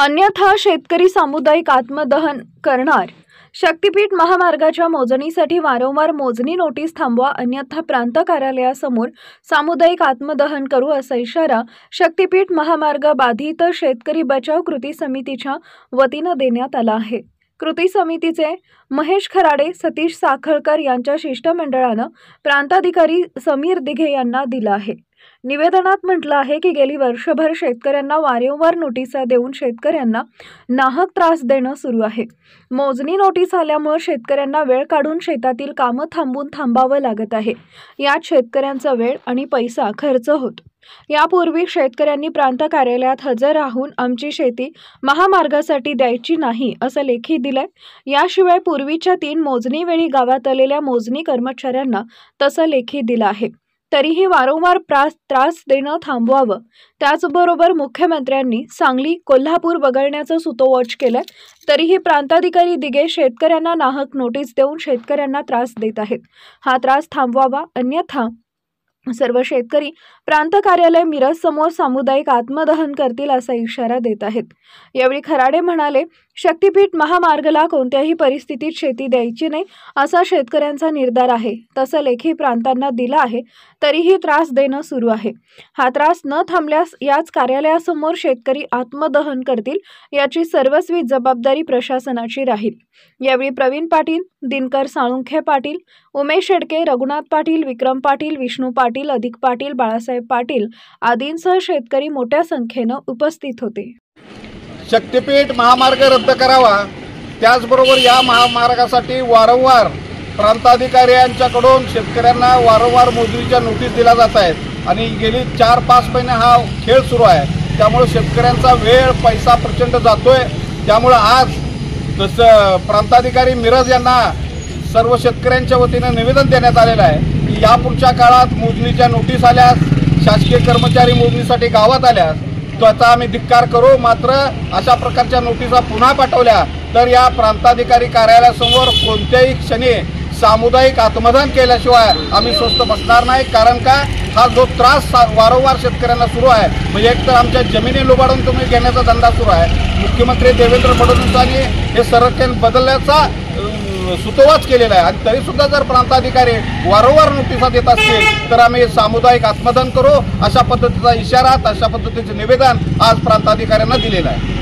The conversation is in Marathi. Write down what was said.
अन्यथा शेतकरी सामुदायिक आत्मदहन करणार। शक्तीपीठ महामार्गाच्या मोजणीसाठी वारंवार मोजणी नोटीस थांबवा, अन्यथा प्रांत कार्यालयासमोर सामुदायिक आत्मदहन करू, असा इशारा शक्तीपीठ महामार्ग बाधित शेतकरी बचाव कृती समितीच्या वतीनं देण्यात आला आहे। कृती समितीचे महेश खराडे, सतीश साखळकर यांच्या शिष्टमंडळानं प्रांताधिकारी समीर दिघे यांना दिला आहे। निवेदनात म्हटलं आहे की गेली वर्षभर शेतकऱ्यांना वारंवार नोटिसा देऊन शेतकऱ्यांना नाहक त्रास देणं सुरू आहे। मोजणी नोटीस आल्यामुळे शेतकऱ्यांना वेळ काढून शेतातील कामं थांबावं लागत आहे। यात शेतकऱ्यांचा वेळ आणि पैसा खर्च होतो। यापूर्वी शेतकऱ्यांनी प्रांत कार्यालयात हजर राहून आमची शेती महामार्गासाठी द्यायची नाही असं लेखी दिलंय। याशिवाय पूर्वीच्या 3 मोजणीवेळी गावात आलेल्या मोजणी कर्मचाऱ्यांना तसं लेखी दिलं आहे। तरीही वारंवार त्रास देणं थांबवावं। त्याचबरोबर मुख्यमंत्र्यांनी सांगली, कोल्हापूर वगळण्याचं सुतोवाच केलंय। तरीही प्रांताधिकारी दिघे शेतकऱ्यांना नाहक नोटीस देऊन शेतकऱ्यांना त्रास देत आहेत। हा त्रास थांबवावा, अन्यथा सर्व शेतकरी प्रांत कार्यालय मिरज समोर सामुदायिक आत्मदहन करतील, असा इशारा देत आहेत। यावेळी खराडे म्हणाले, शक्तीपीठ महामार्गाला कोणत्याही परिस्थितीत शेती द्यायची नाही असा शेतकऱ्यांचा निर्धार आहे। तसं लेखी प्रांतांना दिला आहे, तरीही त्रास देणं सुरू आहे। हा त्रास न थांबल्यास याच कार्यालयासमोर शेतकरी आत्मदहन करतील, याची सर्वस्वी जबाबदारी प्रशासनाची राहील। यावेळी प्रवीण पाटील, दिनकर साळुंखे पाटील, उमेश शेडके, रघुनाथ पाटील, विक्रम पाटील, विष्णू पाटील, अधिक पाटील, बाळासाहेब पाटील आदींसह शेतकरी मोठ्या संख्येनं उपस्थित होते। शक्तीपीठ महामार्ग रद्द करावा, त्याचबरोबर या महामार्गासाठी वारंवार प्रांताधिकारी यांच्याकडून शेतकऱ्यांना वारंवार मोजणीच्या नोटीस दिल्या जात आहेत आणि गेली 4-5 महिने हा खेळ सुरू आहे। त्यामुळे शेतकऱ्यांचा वेळ पैसा प्रचंड जातोय। त्यामुळे आज तसं प्रांताधिकारी मिरज यांना सर्व शेतकऱ्यांच्या वतीनं निवेदन देण्यात आलेलं आहे की यापुढच्या काळात मोजणीच्या नोटीस आल्यास, शासकीय कर्मचारी मोजणीसाठी गावात आल्यास त्याचा आम्ही धिक्कार करू। मात्र अशा प्रकारच्या नोटिसा पुन्हा पाठवल्या तर या प्रांताधिकारी कार्यालयासमोर कोणत्याही क्षणी सामुदायिक आत्मदहन केल्याशिवाय आम्ही स्वस्थ बसणार नाही। कारण का हा जो त्रास वारंवार शेतकऱ्यांना सुरू आहे, म्हणजे एकतर आमच्या जमिनी लुबाडून तुम्ही घेण्याचा धंदा सुरू आहे। मुख्यमंत्री देवेंद्र फडणवीसांनी हे संरक्षण बदलण्याचा सुतोवाच केलेला आहे आणि तरीसुद्धा जर प्रांताधिकारी वारंवार नोटिसा देत असतील तर आम्ही सामुदायिक आत्मदहन करू, अशा पद्धतीचा इशारा, अशा पद्धतीचे निवेदन आज प्रांताधिकाऱ्यांना दिलेलं आहे।